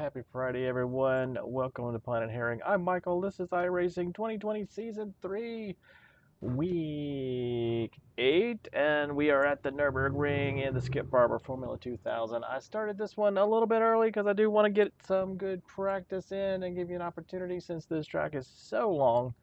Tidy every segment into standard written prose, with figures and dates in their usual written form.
Happy Friday, everyone. Welcome to Planet Herring. I'm Michael. This is iRacing 2020 Season 3, Week 8, and we are at the Nürburgring in the Skip Barber Formula 2000. I started this one a little bit early because I do want to get some good practice in and give you an opportunity since this track is so long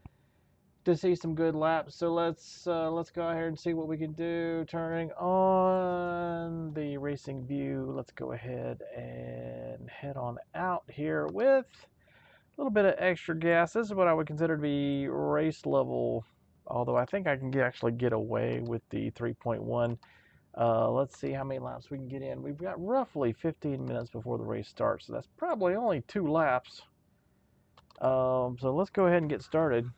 to see some good laps. So let's go ahead and see what we can do. Turning on the racing view, let's go ahead and head on out here with a little bit of extra gas. This is what I would consider to be race level, although I think I can actually get away with the 3.1. Let's see how many laps we can get in. We've got roughly 15 minutes before the race starts, so that's probably only 2 laps. So let's go ahead and get started.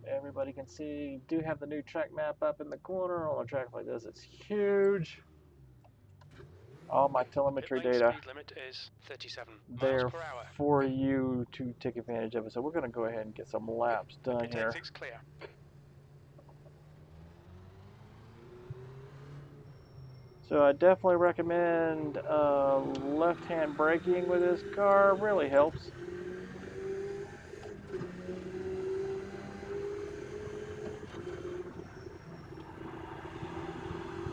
Everybody can see, do have the new track map up in the corner. On a track like this, it's huge. All my telemetry data speed limit is 37 there miles per hour. for you to take advantage of it. So we're going to go ahead and get some laps done Pit here. exit's clear. So I definitely recommend left-hand braking with this car. Really helps.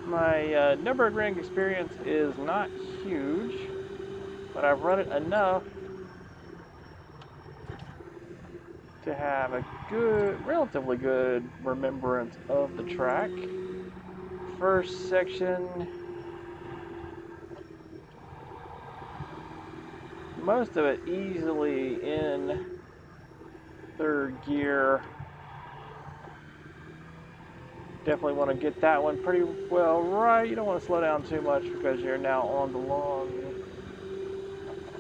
My Nürburgring experience is not huge, but I've run it enough to have a good, relatively good remembrance of the track. First section, most of it easily in third gear. Definitely want to get that one pretty well right. You don't want to slow down too much because you're now on the long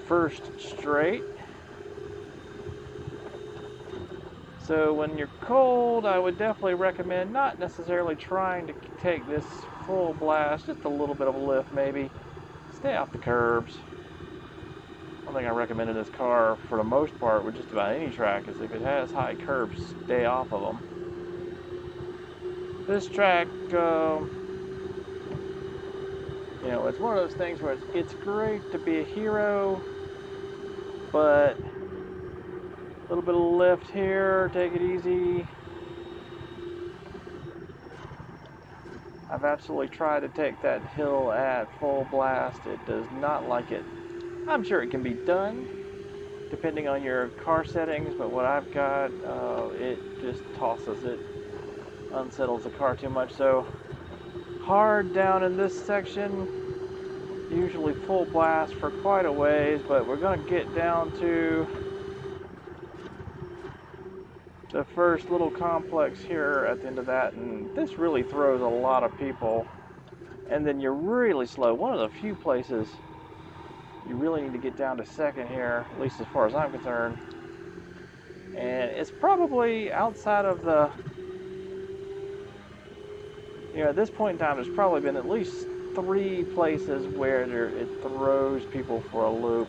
first straight. So when you're cold, I would definitely recommend not necessarily trying to take this full blast, just a little bit of a lift maybe. Stay off the curbs. One thing I recommend in this car for the most part with just about any track is if it has high curbs, stay off of them. This track, it's one of those things where it's great to be a hero, but a little bit of lift here, take it easy. I've absolutely tried to take that hill at full blast. It does not like it. I'm sure it can be done depending on your car settings, but what I've got, it just tosses it, unsettles the car too much. So hard down in this section, usually full blast for quite a ways, but we're going to get down to the first little complex here at the end of that, and this really throws a lot of people, and then you're really slow. One of the few places you really need to get down to second here, at least as far as I'm concerned, and it's probably outside of the, at this point in time there's probably been at least 3 places where it throws people for a loop.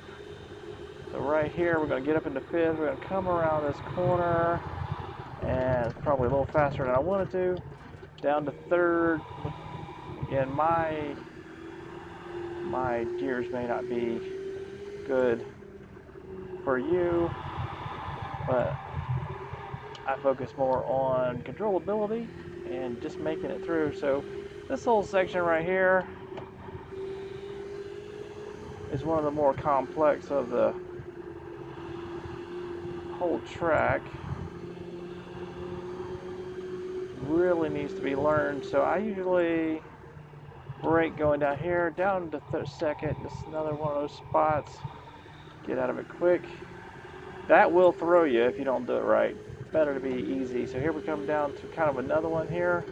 So right here we're going to get up into 5th, we're going to come around this corner, and it's probably a little faster than I wanted to. Down to 3rd. Again, my gears may not be good for you, but I focus more on controllability and just making it through. So this whole section right here is one of the more complex of the whole track. Really needs to be learned. So I usually brake going down here, down to second. This is another one of those spots. Get out of it quick. That will throw you if you don't do it right. Better to be easy. So here we come down to kind of another one here.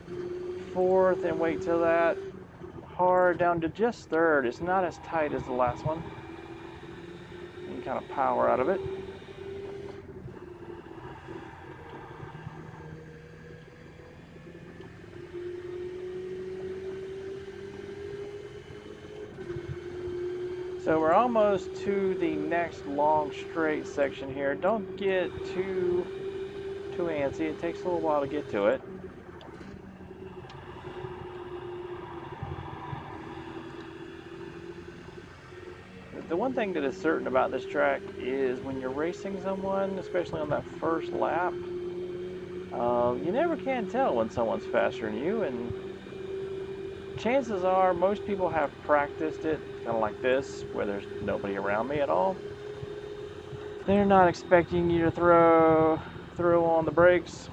4th, and wait till that. Hard down to just 3rd. It's not as tight as the last one. You can kind of power out of it. So we're almost to the next long straight section here. Don't get too antsy. It takes a little while to get to it. The one thing that is certain about this track is when you're racing someone, especially on that first lap, you never can tell when someone's faster than you, and chances are most people have practiced it kind of like this, where there's nobody around me at all. They're not expecting you to throw on the brakes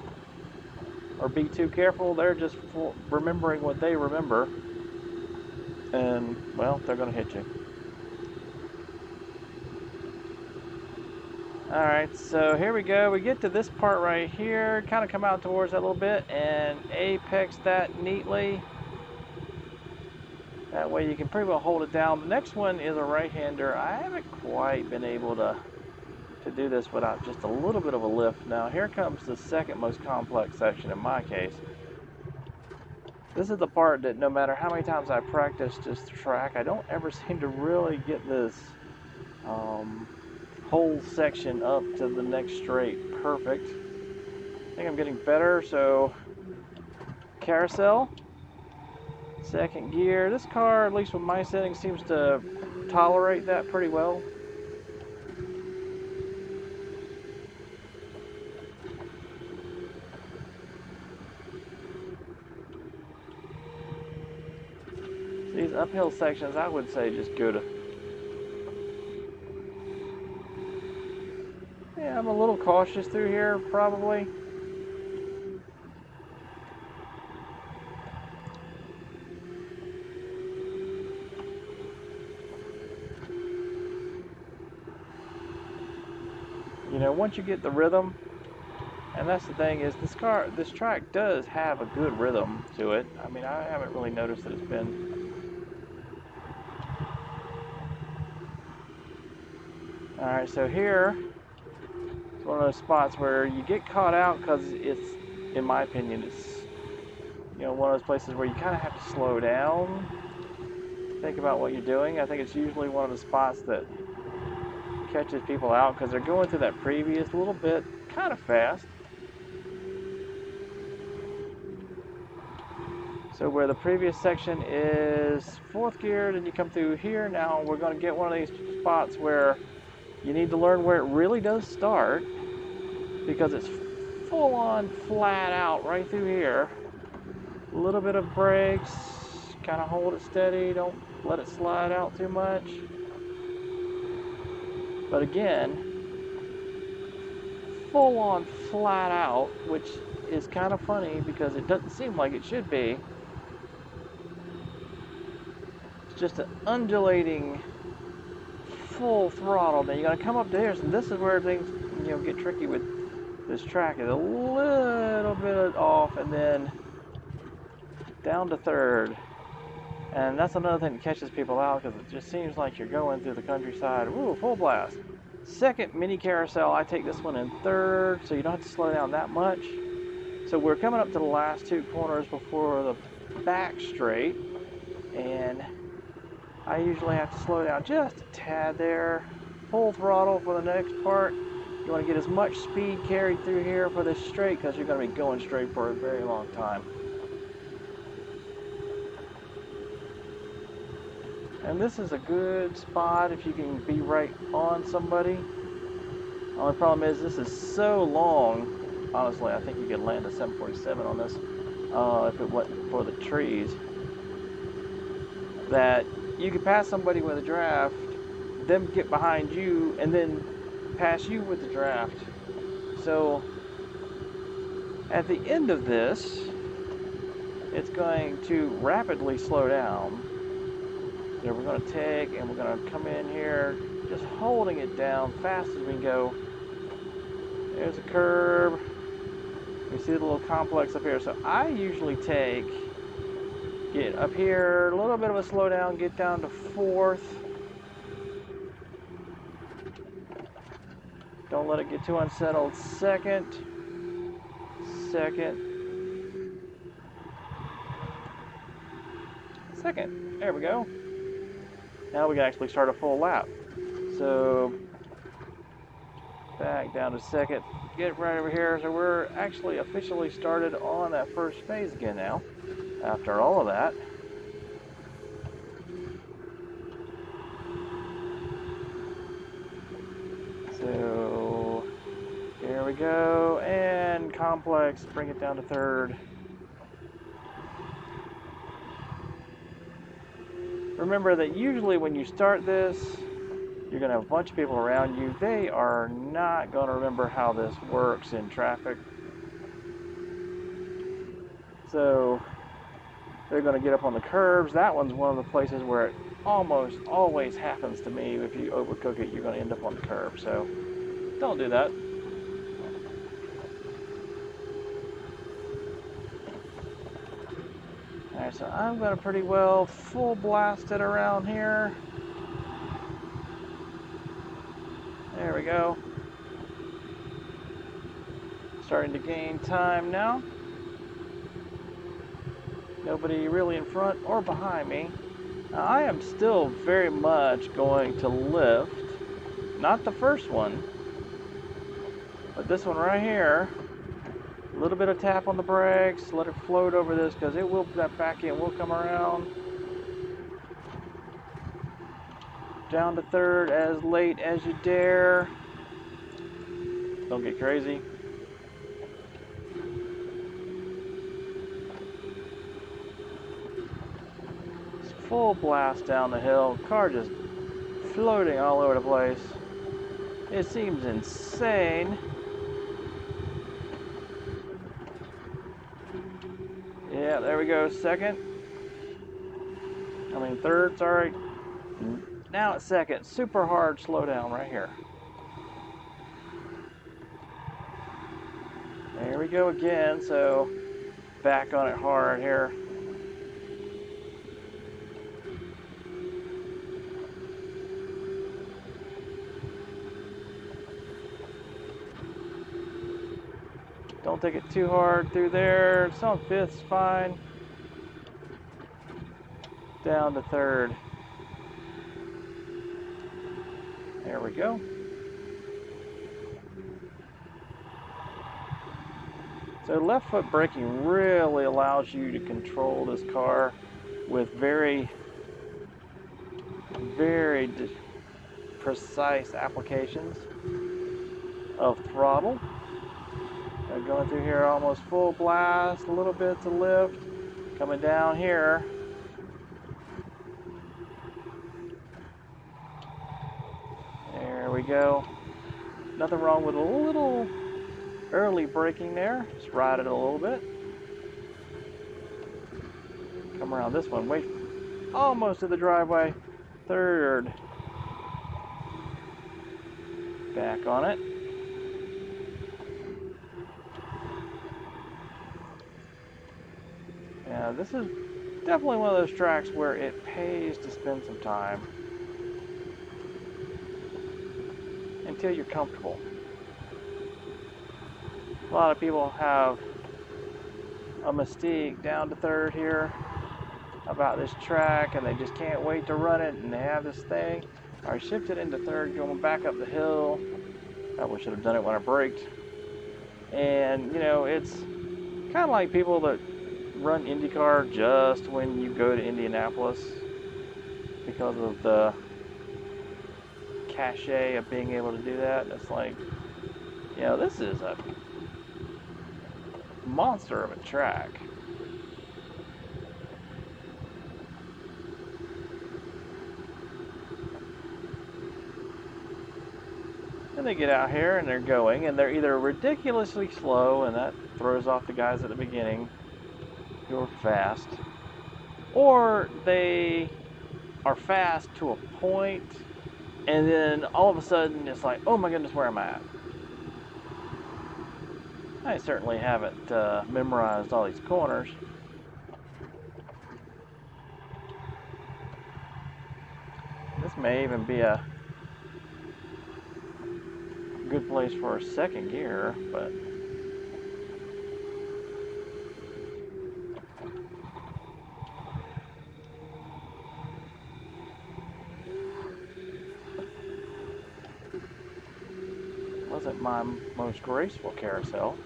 or be too careful. They're just remembering what they remember, and well, they're going to hit you. Alright, so here we go. We get to this part right here, kind of come out towards that a little bit and apex that neatly. That way you can pretty well hold it down. The next one is a right-hander. I haven't quite been able to do this without just a little bit of a lift. Now here comes the second most complex section in my case. This is the part that no matter how many times I practice this track, I don't ever seem to really get this whole section up to the next straight perfect. I think I'm getting better. So carousel, second gear. This car, at least with my settings, seems to tolerate that pretty well. These uphill sections, I would say just go to... Yeah, I'm a little cautious through here, probably. You know, once you get the rhythm, and that's the thing is this track does have a good rhythm to it. I mean, I haven't really noticed that it's been... Alright, so here, it's one of those spots where you get caught out because it's, in my opinion, it's, you know, one of those places where you kind of have to slow down, think about what you're doing. I think it's usually one of the spots that catches people out because they're going through that previous little bit kind of fast. So where the previous section is fourth gear, then you come through here. Now we're going to get one of these spots where you need to learn where it really does start, because it's full on flat out right through here. A little bit of brakes, kind of hold it steady, don't let it slide out too much. But again, full on flat out, which is kind of funny because it doesn't seem like it should be. It's just an undulating full throttle. Now you gotta come up to here, so this is where things, you know, get tricky with this track. Is a little bit off and then down to third, and that's another thing that catches people out because it just seems like you're going through the countryside. Ooh, full blast. Second mini carousel, I take this one in third, so you don't have to slow down that much. So we're coming up to the last two corners before the back straight, and I usually have to slow down just a tad there. Full throttle for the next part. You want to get as much speed carried through here for this straight because you're going to be going straight for a very long time. And this is a good spot if you can be right on somebody. The only problem is this is so long. Honestly, I think you could land a 747 on this if it wasn't for the trees. That you could pass somebody with a draft, them get behind you, and then pass you with the draft. So at the end of this, it's going to rapidly slow down. So we're going to take and we're going to come in here, just holding it down fast as we can go. There's a curb. You see the little complex up here. So I usually get up here, a little bit of a slowdown, get down to fourth. Don't let it get too unsettled. Second. There we go. Now we can actually start a full lap. So back down to second. Get right over here. So we're actually officially started on that first phase again now. After all of that. So here we go, and complex, bring it down to third. Remember that usually when you start this, you're going to have a bunch of people around you. They are not going to remember how this works in traffic. So they're going to get up on the curbs. That one's one of the places where it almost always happens to me. If you overcook it, you're going to end up on the curb. So don't do that. Alright, so I'm going to pretty well full blast it around here. There we go. Starting to gain time now. Nobody really in front or behind me. Now, I am still very much going to lift. Not the first one, but this one right here. A little bit of tap on the brakes, let it float over this because it will, that back end will come around. Down to third as late as you dare. Don't get crazy. It's full blast down the hill. Car just floating all over the place. It seems insane. Yeah, there we go. Second. I mean third, sorry. Now it's second. Super hard slowdown right here. There we go again. So back on it hard here. Don't take it too hard through there. It's on fifth's fine. Down to third. There we go. So left foot braking really allows you to control this car with very precise applications of throttle. Going through here almost full blast, a little bit to lift. Coming down here. There we go. Nothing wrong with a little early braking there. Just ride it a little bit. Come around this one. Wait. Almost to the driveway. Third. Back on it. Yeah, this is definitely one of those tracks where it pays to spend some time until you're comfortable. A lot of people have a mystique down to third here about this track, and they just can't wait to run it, and they have this thing. I shifted into third, going back up the hill. Probably should have done it when I braked. And, you know, it's kind of like people that run IndyCar just when you go to Indianapolis because of the cachet of being able to do that. It's like, you know, this is a monster of a track. And they get out here and they're going, and they're either ridiculously slow, and that throws off the guys at the beginning who are fast, or they are fast to a point, and then all of a sudden it's like, oh my goodness, where am I at? I certainly haven't memorized all these corners. This may even be a good place for a second gear, but wasn't my most graceful carousel.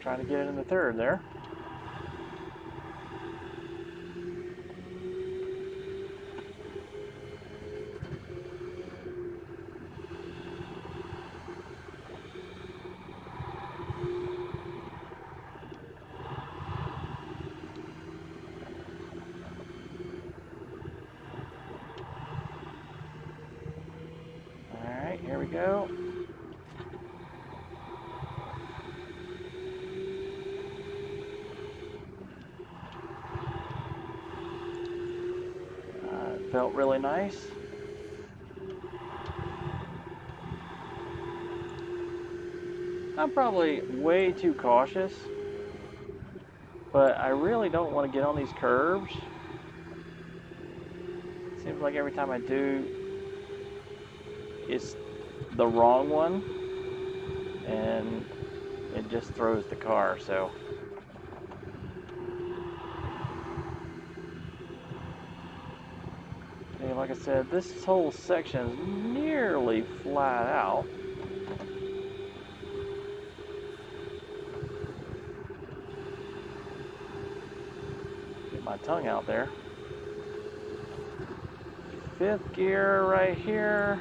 trying to get it in the third there. Alright, here we go. It felt really nice. I'm probably way too cautious, but I really don't want to get on these curves. Seems like every time I do, it's the wrong one, and it just throws the car, so. Okay, like I said, this whole section is nearly flat out. Get my tongue out there. Fifth gear right here.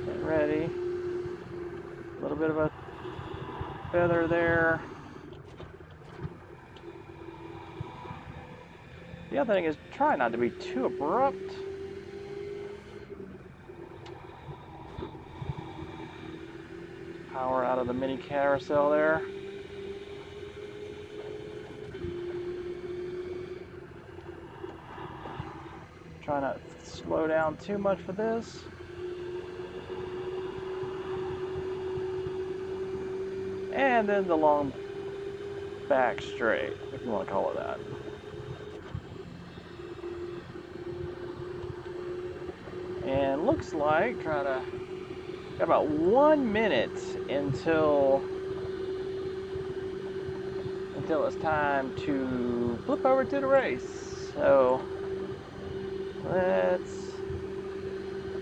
Get ready. A little bit of a feather there. The other thing is try not to be too abrupt. Power out of the mini carousel there. Try not to slow down too much for this. And then the long back straight, if you want to call it that. And looks like, got about 1 minute until it's time to flip over to the race. So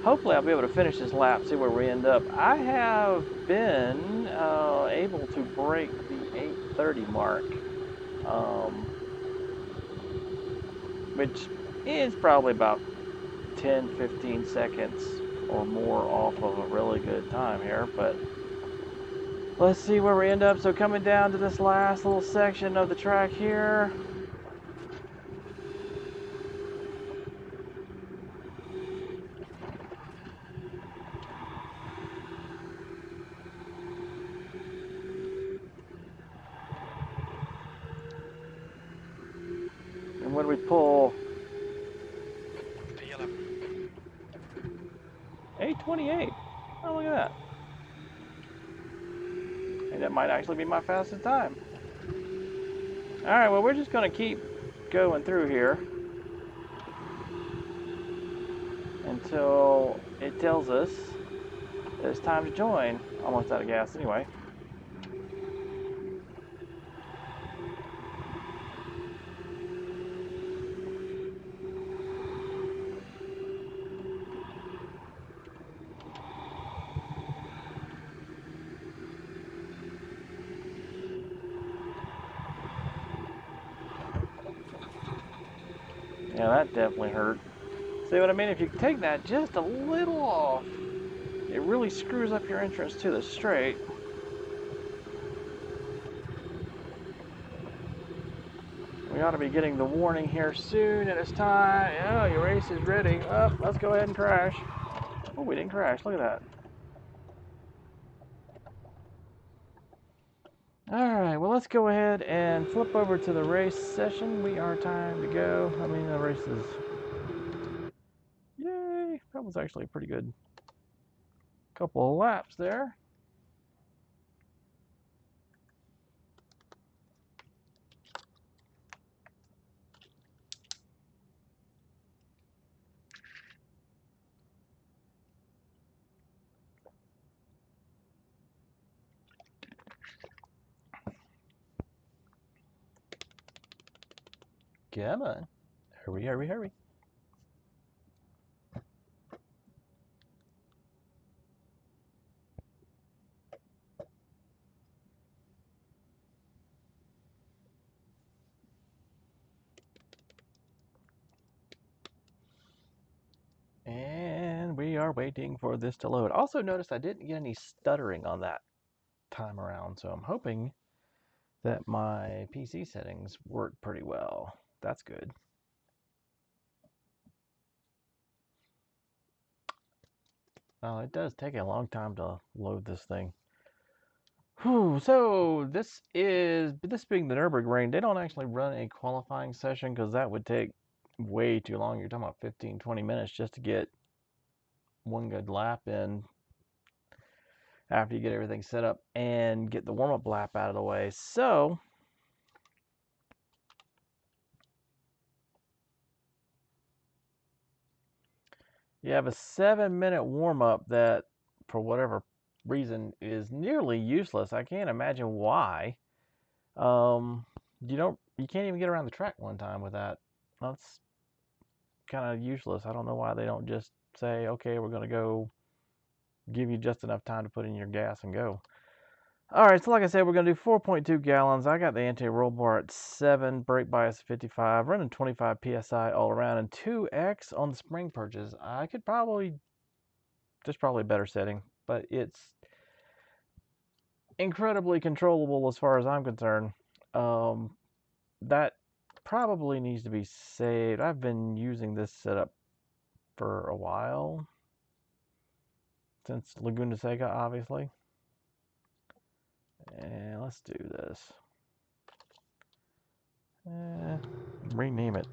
hopefully I'll be able to finish this lap, see where we end up. I have been able to break the 8:30 mark, which is probably about 10-15 seconds or more off of a really good time here, but let's see where we end up. So coming down to this last little section of the track here. And when we pull 8:28. Oh, look at that. And that might actually be my fastest time. Alright, well, we're just going to keep going through here until it tells us that it's time to join. Almost out of gas anyway. Yeah, that definitely hurt. See what I mean? If you take that just a little off, it really screws up your entrance to the straight. We ought to be getting the warning here soon, and it's time. Oh, your race is ready. Oh, let's go ahead and crash. Oh, we didn't crash. Look at that. Alright, well, let's go ahead and flip over to the race session. We are time to go. I mean, the race is... Yay! That was actually a pretty good couple of laps there. Come on. Hurry, hurry, hurry. are waiting for this to load. Also noticed I didn't get any stuttering on that time around, so I'm hoping that my PC settings work pretty well. That's good. It does take a long time to load this thing. Whew, so this being the Nürburgring, they don't actually run a qualifying session because that would take way too long. You're talking about 15, 20 minutes just to get one good lap in after you get everything set up and get the warm-up lap out of the way. So you have a 7-minute warm-up that, for whatever reason, is nearly useless. I can't imagine why. You can't even get around the track one time with that. That's kind of useless. I don't know why they don't just say, okay, we're going to go give you just enough time to put in your gas and go. All right, so like I said, we're going to do 4.2 gallons. I got the anti-roll bar at 7, brake bias 55, running 25 PSI all around, and 2X on the spring purchase. I could probably, there's probably a better setting, but it's incredibly controllable as far as I'm concerned. That probably needs to be saved. I've been using this setup for a while, since Laguna Seca, obviously. And let's do this. Rename it.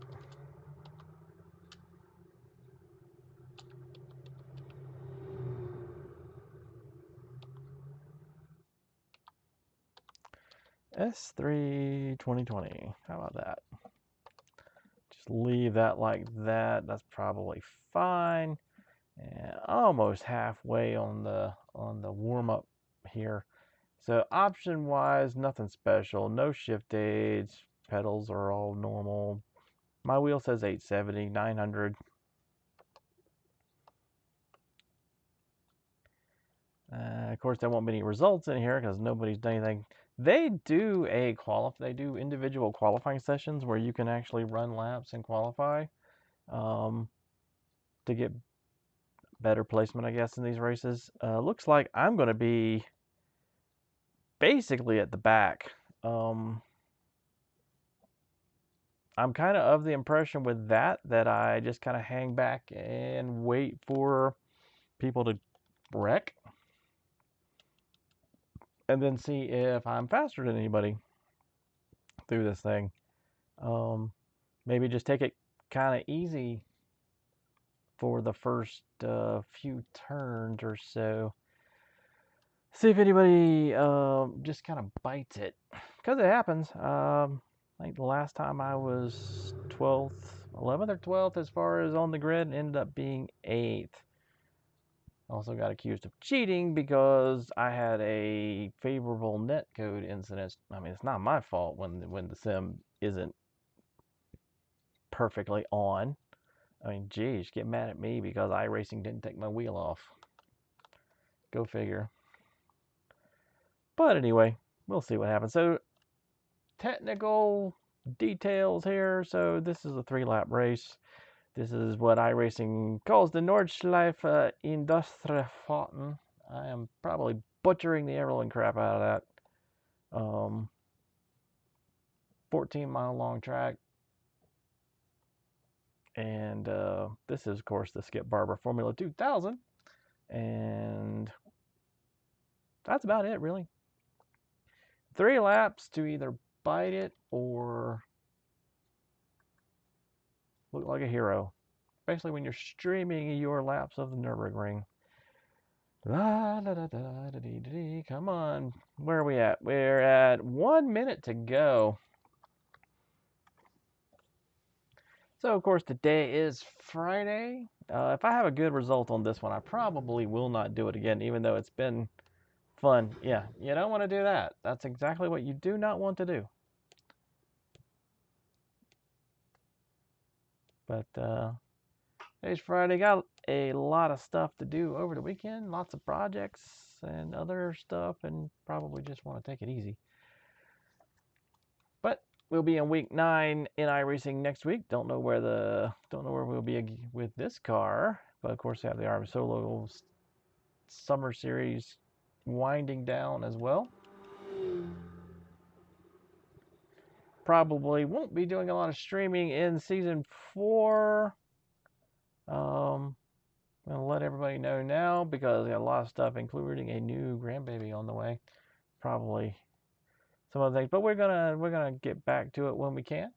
S3 2020. How about that? Just leave that like that. That's probably fine. And almost halfway on the warm-up here. So option wise, nothing special. No shift aids. Pedals are all normal. My wheel says 870, 900. Of course, there won't be any results in here because nobody's done anything. They do individual qualifying sessions where you can actually run laps and qualify to get better placement, I guess, in these races. Looks like I'm going to be basically at the back. I'm kind of the impression with that I just kind of hang back and wait for people to wreck and then see if I'm faster than anybody through this thing. Maybe just take it kind of easy for the first few turns or so. See if anybody just kind of bites it, because it happens. I think the last time I was 12th, 11th or 12th as far as on the grid, ended up being 8th. Also got accused of cheating because I had a favorable netcode incident. I mean, it's not my fault when the sim isn't perfectly on. I mean, geez, get mad at me because Iracing didn't take my wheel off. Go figure. But anyway, we'll see what happens. So, technical details here. So, this is a 3-lap race. This is what Iracing calls the Nordschleife Industriefahrten. I am probably butchering the ever-living crap out of that. 14-mile long track. And this is, of course, the Skip Barber Formula 2000. And that's about it, really. 3 laps to either bite it or look like a hero, especially when you're streaming your laps of the Nürburgring. Come on, where are we at? We're at 1 minute to go. So, of course, today is Friday. If I have a good result on this one, I probably will not do it again, even though it's been fun. Yeah, you don't want to do that. That's exactly what you do not want to do. But today's Friday. Got a lot of stuff to do over the weekend. Lots of projects and other stuff, and probably just want to take it easy. But we'll be in week 9 in iRacing next week. Don't know where we'll be with this car. But of course, they have the Arm Solo Summer Series winding down as well. Probably won't be doing a lot of streaming in Season 4. I'm going to let everybody know now because I got a lot of stuff, including a new grandbaby on the way. Probably some other things, but we're gonna get back to it when we can.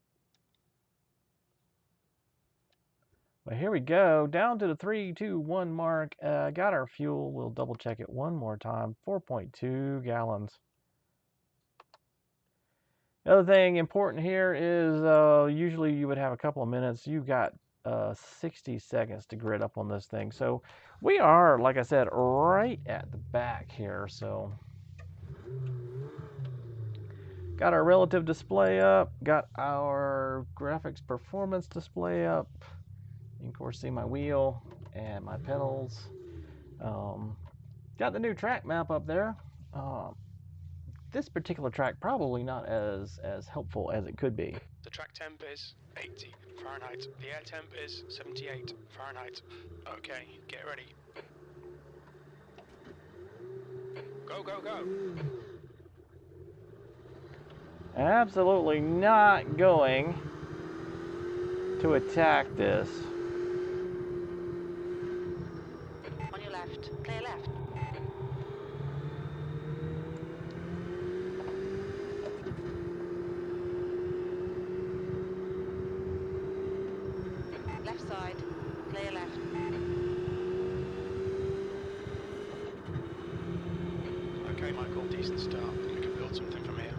But here we go, down to the 3, 2, 1 mark. Got our fuel. We'll double check it one more time. 4.2 gallons. The other thing important here is usually you would have a couple of minutes. You got 60 seconds to grid up on this thing. So we are, like I said, right at the back here. So got our relative display up, got our graphics performance display up. You can of course see my wheel and my pedals. Got the new track map up there. This particular track probably not as helpful as it could be. The track temp is 80 Fahrenheit. The air temp is 78 Fahrenheit. Okay, get ready. Go, go, go. Absolutely not going to attack this. On your left, clear left. Left side, clear left. Okay, Michael, decent start. We can build something from here.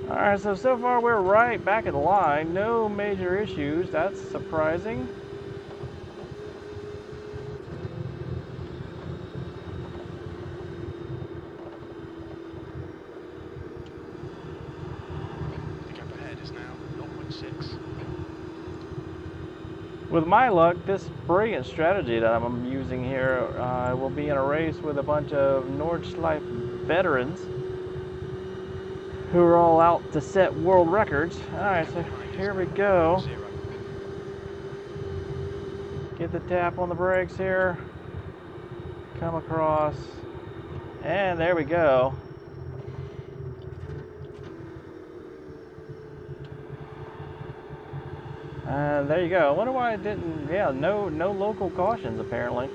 Alright, so far we're right back in the line. No major issues. That's surprising. The gap ahead is now 0.6. With my luck, this brilliant strategy that I'm using here will be in a race with a bunch of Nordschleife veterans who are all out to set world records. Alright, so here we go. Get the tap on the brakes here. Come across. And there we go. And there you go. I wonder why it didn't, yeah, no local cautions apparently.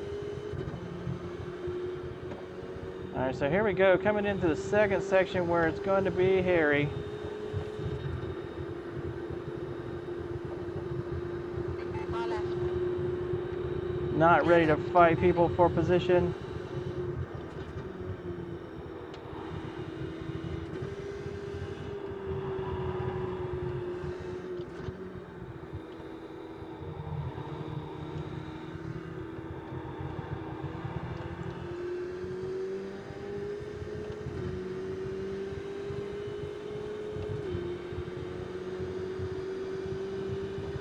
Alright, so here we go, coming into the second section where it's going to be hairy. Far left. Not ready to fight people for position.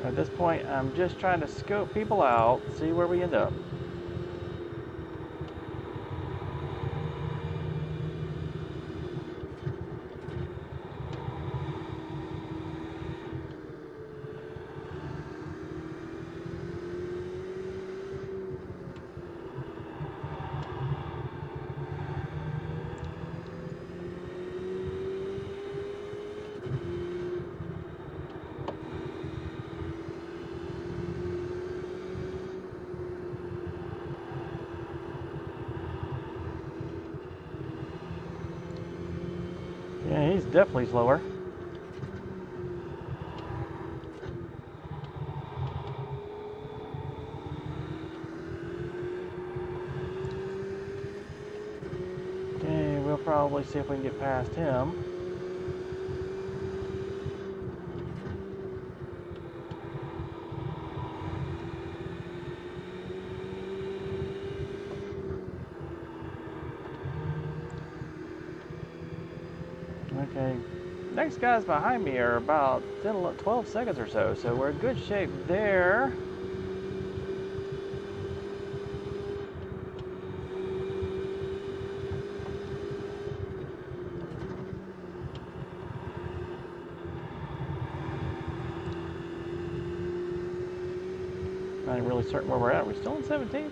At this point, I'm just trying to scope people out, see where we end up. Yeah, he's definitely slower. Okay, we'll probably see if we can get past him. Okay, Next guys behind me are about 10, 12 seconds or so, so we're in good shape there. Not even really certain where we're at. Are we still in 17th?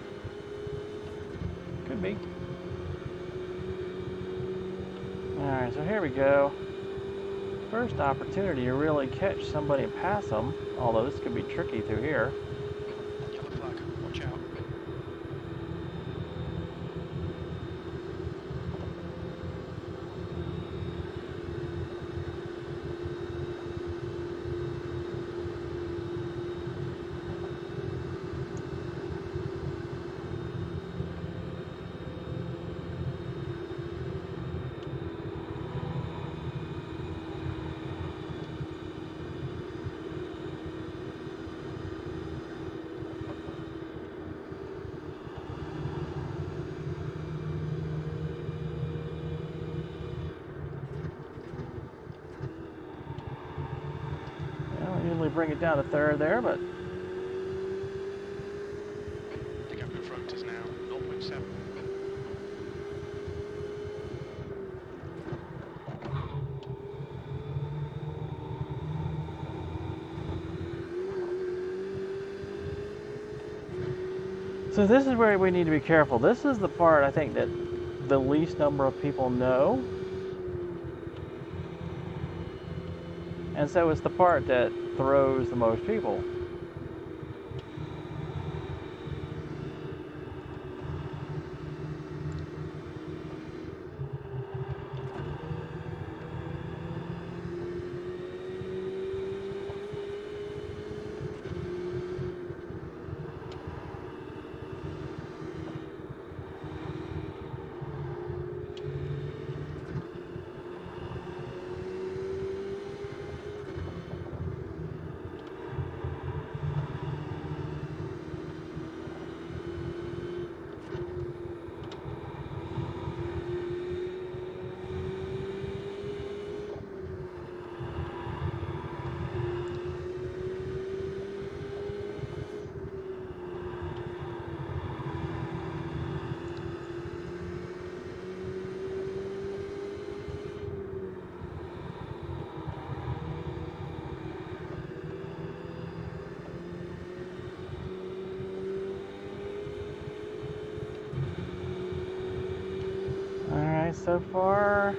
Could be. Alright, so here we go. First opportunity to really catch somebody and pass them, although this could be tricky through here. Yellow flag, watch out. Usually bring it down to third there, but The gap in front is now 0.7. so this is where we need to be careful. This is the part I think that the least number of people know. And so it's the part that throws the most people. Alright, so far.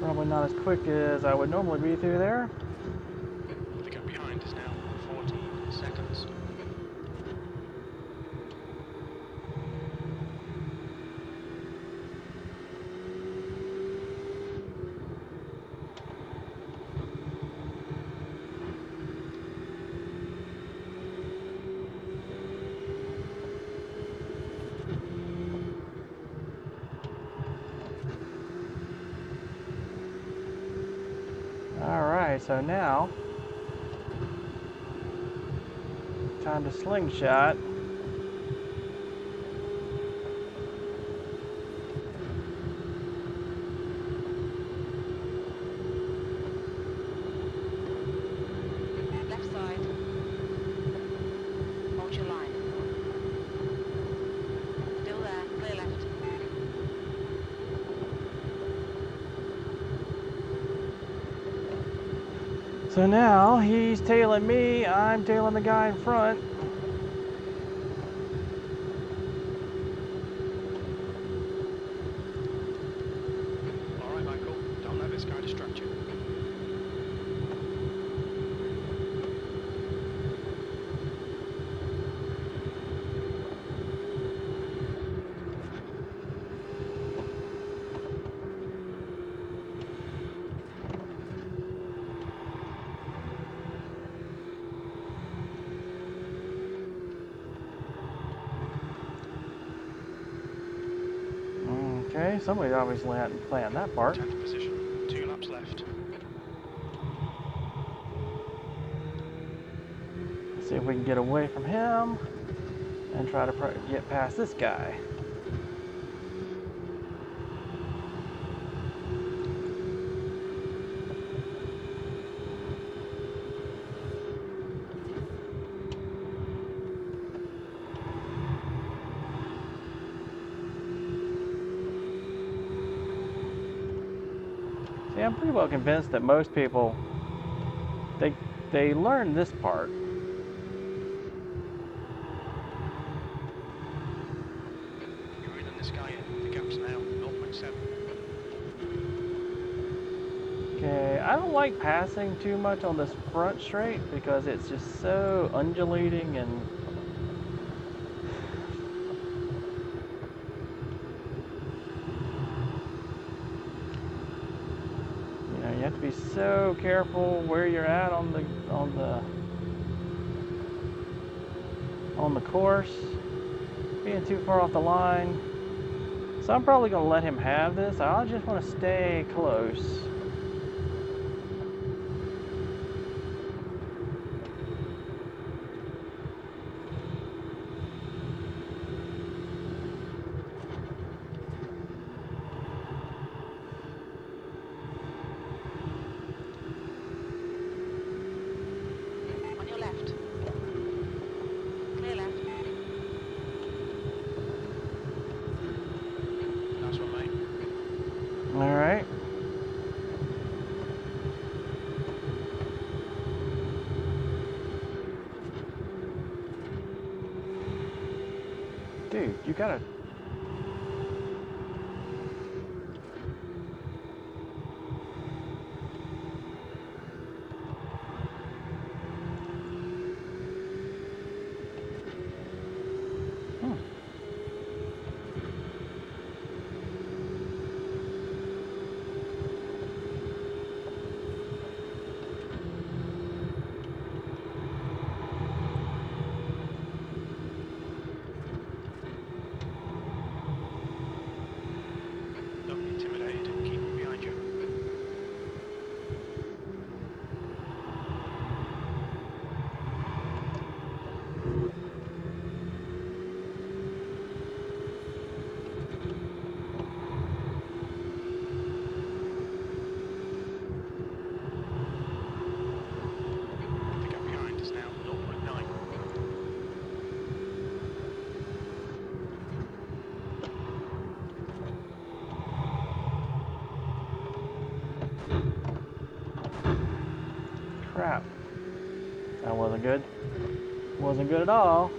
Probably not as quick as I would normally be through there. The gap behind is now 14 seconds. Alright, so now, time to slingshot. Left side. Hold your line. Still there. Clear left. So now he's tailing me, I'm tailing the guy in front. Alright, Michael, don't let this guy distract you. Okay, somebody obviously hadn't planned that part. 10th position. 2 laps left. Let's see if we can get away from him and try to get past this guy. See, I'm pretty well convinced that most people, they learn this part. You're in on this guy in. The gap's now 0.7. Okay, I don't like passing too much on this front straight because it's just so undulating and you have to be so careful where you're at on the course, being too far off the line. So I'm probably going to let him have this. I just want to stay close. On your left. Clear left. Nice one, mate. All right. Dude, you gotta... Don't be intimidated. Keep him behind you. The gap behind is now 0.9. Crap. That wasn't good. Wasn't good at all.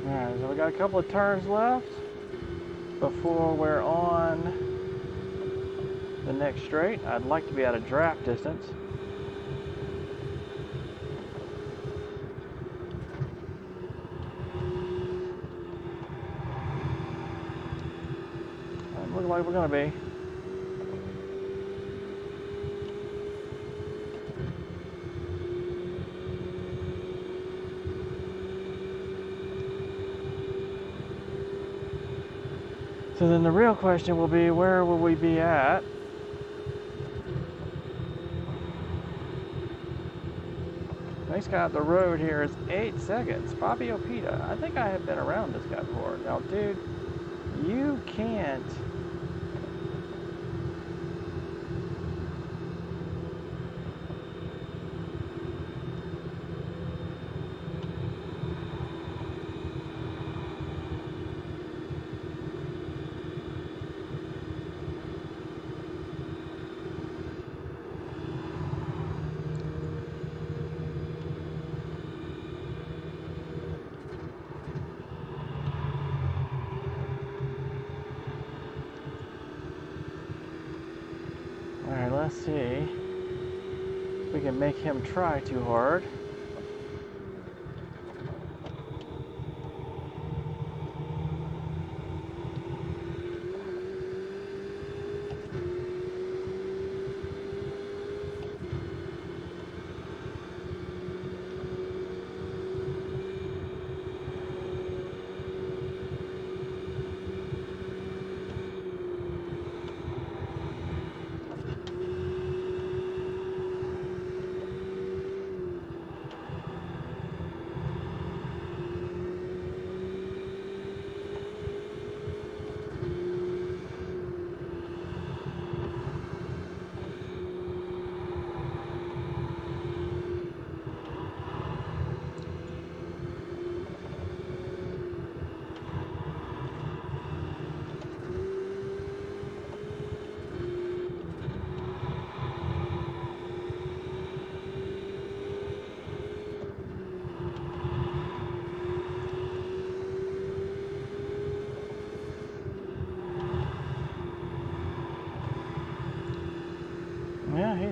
Alright, so we got a couple of turns left before we're on the next straight. I'd like to be at a draft distance. Looks like we're gonna be. So then the real question will be, where will we be at? Next guy up the road here is 8 seconds. Bobby Opita. I think I have been around this guy before. Now, dude, you can't. Alright, let's see if we can make him try too hard.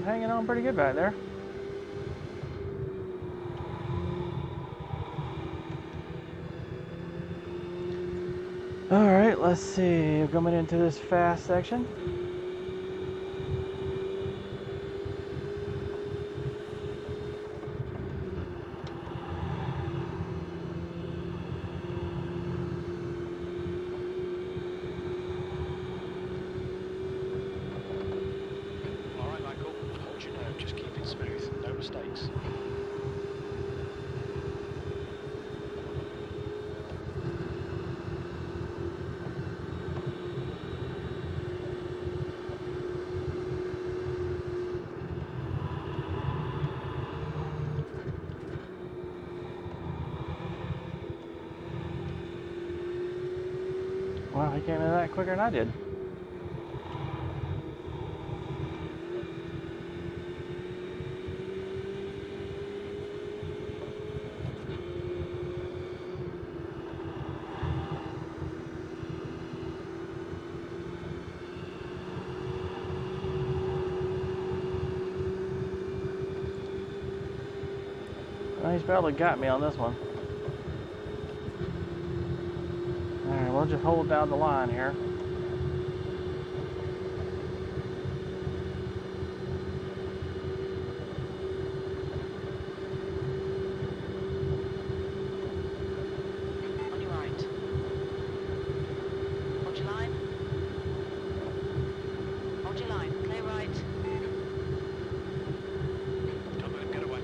hanging on pretty good back there. Alright, let's see. We're coming into this fast section. Alright, Michael, hold your nerve, just keep it smooth, no mistakes. Wow, he came into that quicker than I did. Well, he's probably got me on this one. Alright, we'll just hold down the line here. On your right. Hold your line. Hold your line. Clear right. Don't let him get away.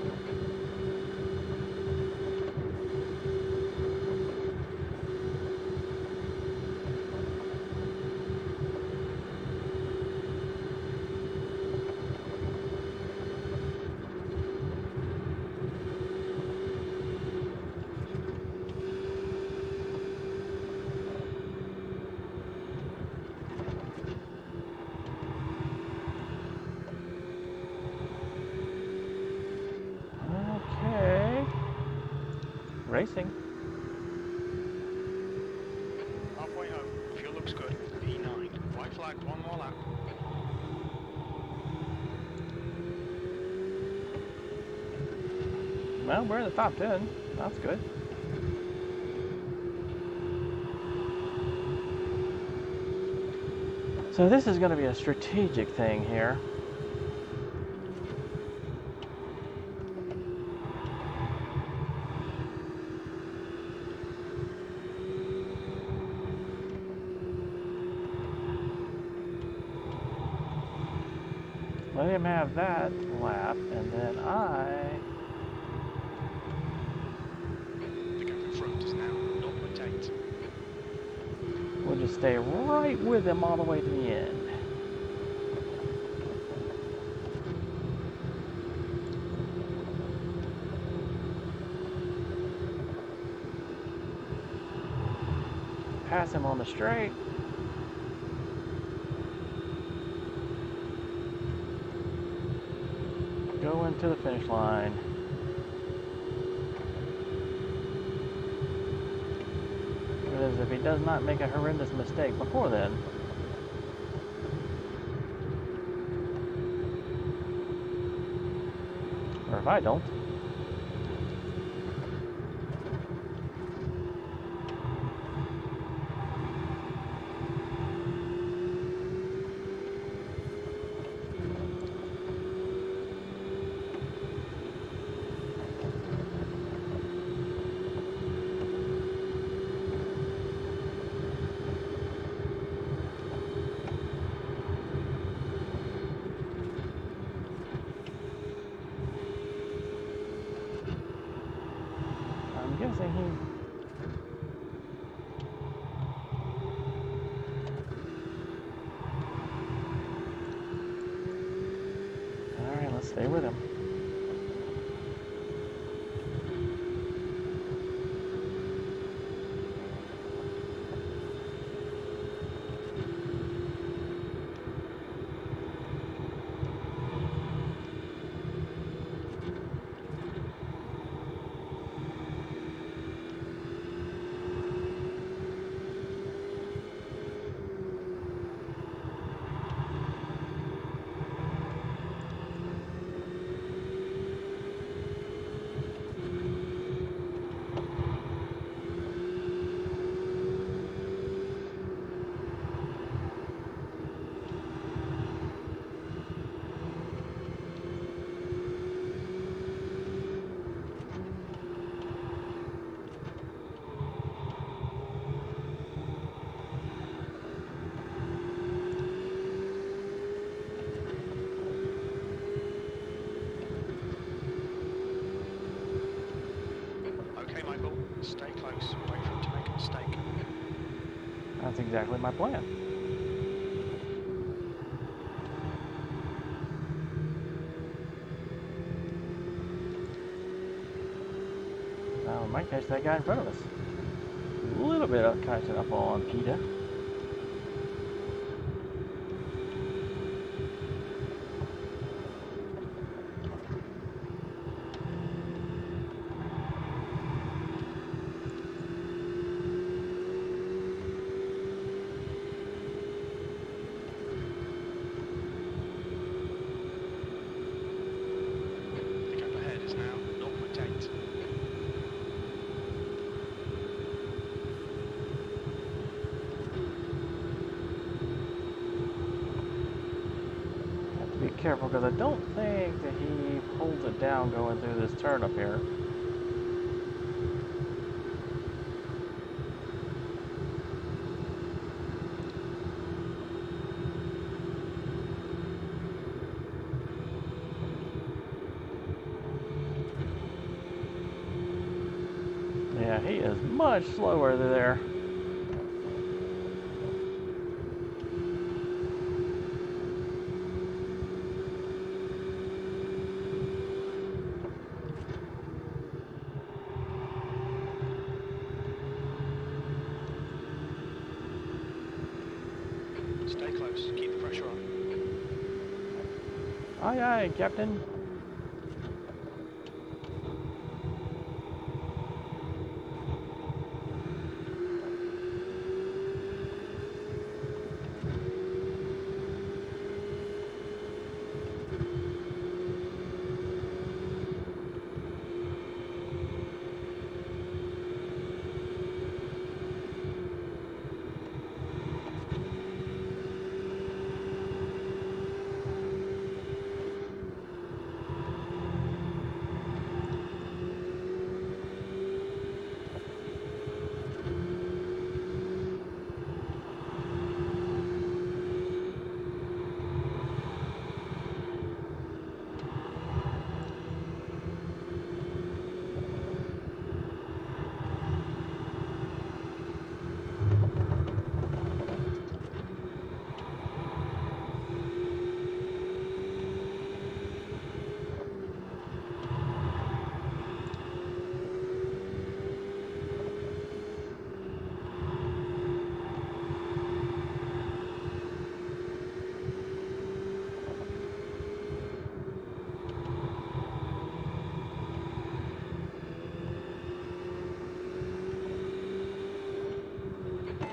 Okay. Racing. Halfway home, fuel looks good. E9, white flag, one more lap. Well, we're in the top 10. That's good. So this is going to be a strategic thing here. Let him have that lap, and then The gap in front is now 0.8. will just stay right with him all the way to the end. Pass him on the straight. Go into the finish line. Because if he does not make a horrendous mistake before then, or if I don't, I'm guessing he... Alright, let's stay with him. That's exactly my plan. Now we might catch that guy in front of us. A little bit of catching up on PETA. The gap ahead is now 0.8. Have to be careful because I don't think that he holds it down going through this turn up here. Yeah, he is much slower there. Stay close, keep the pressure on. Aye, aye, Captain.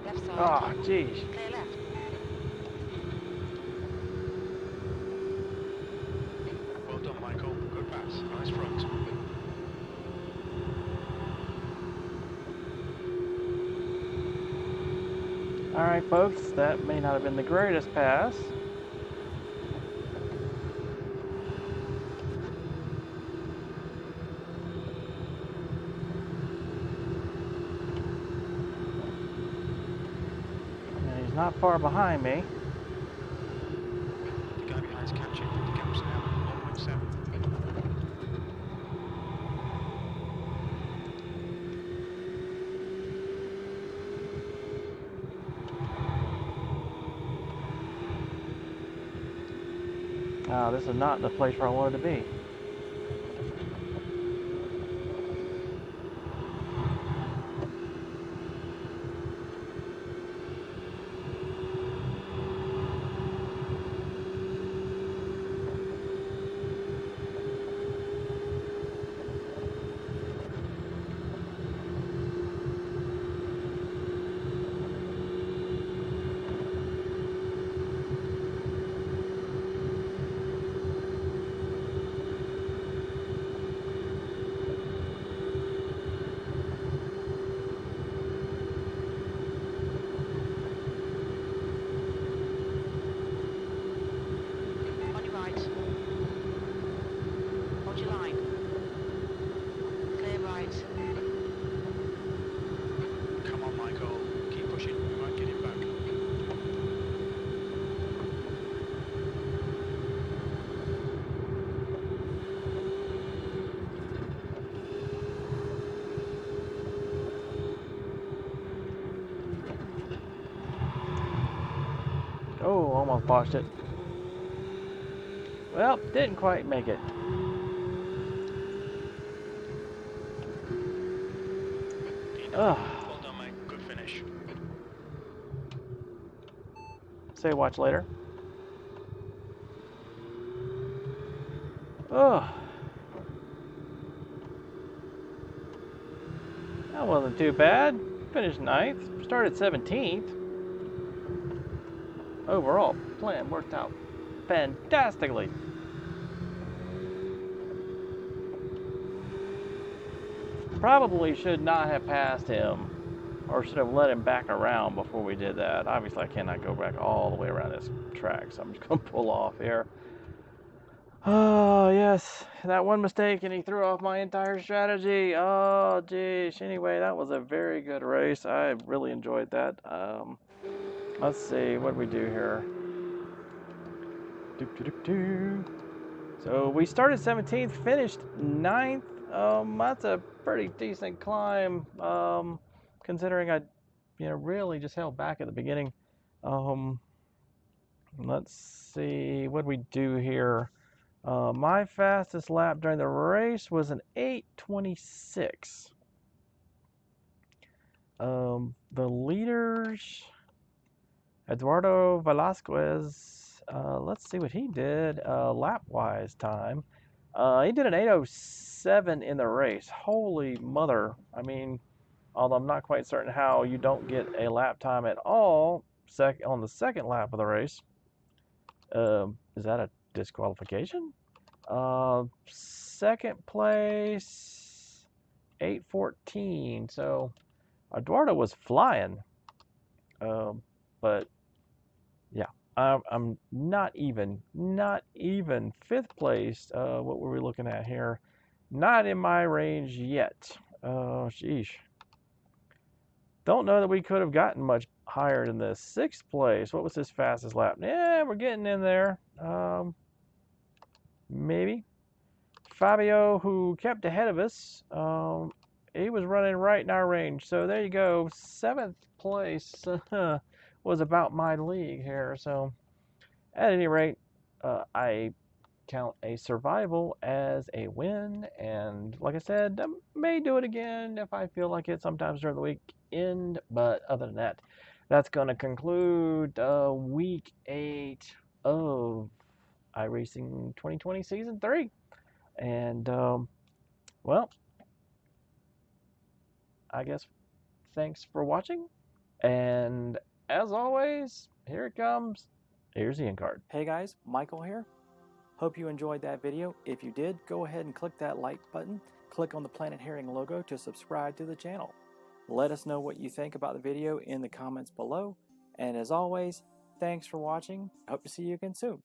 Left side. Oh, geez. Clear left. Well done, Michael. Good pass. Nice front. Alright, folks, that may not have been the greatest pass. And he's not far behind me. The guy behind's catching. The gap's now 0.7. Oh, this is not the place where I wanted to be. Almost botched it. Well, didn't quite make it. Ugh. Well done, mate. Good finish. Say watch later. Ugh. That wasn't too bad. Finished 9th. Started 17th. Overall, plan worked out fantastically. Probably should not have passed him, or should have let him back around before we did that. Obviously, I cannot go back all the way around this track, so I'm just going to pull off here. Oh, yes, that one mistake, and he threw off my entire strategy. Oh, geez. Anyway, that was a very good race. I really enjoyed that. Let's see, what did we do here? So we started 17th, finished 9th. That's a pretty decent climb, considering I, really just held back at the beginning. Let's see, what did we do here? My fastest lap during the race was an 8:26. The leaders, Eduardo Velasquez, let's see what he did lap-wise time. He did an 8:07 in the race. Holy mother. I mean, although I'm not quite certain how you don't get a lap time at all on the second lap of the race. Is that a disqualification? Second place, 8:14. So Eduardo was flying. But yeah, I'm not even fifth place. What were we looking at here? Not in my range yet. Oh, sheesh. Don't know that we could have gotten much higher than this. Sixth place. What was his fastest lap? Yeah, we're getting in there. Maybe. Fabio, who kept ahead of us, he was running right in our range. So there you go. Seventh place was about my league here. So at any rate, I count a survival as a win. And like I said, I may do it again if I feel like it sometimes during the weekend. But other than that, that's going to conclude week 8 of iRacing 2020 Season 3. And, well, I guess thanks for watching. And as always, here it comes. Here's the end card. Hey guys, Michael here. Hope you enjoyed that video. If you did, go ahead and click that like button. Click on the Planet Herring logo to subscribe to the channel. Let us know what you think about the video in the comments below. And as always, thanks for watching. Hope to see you again soon.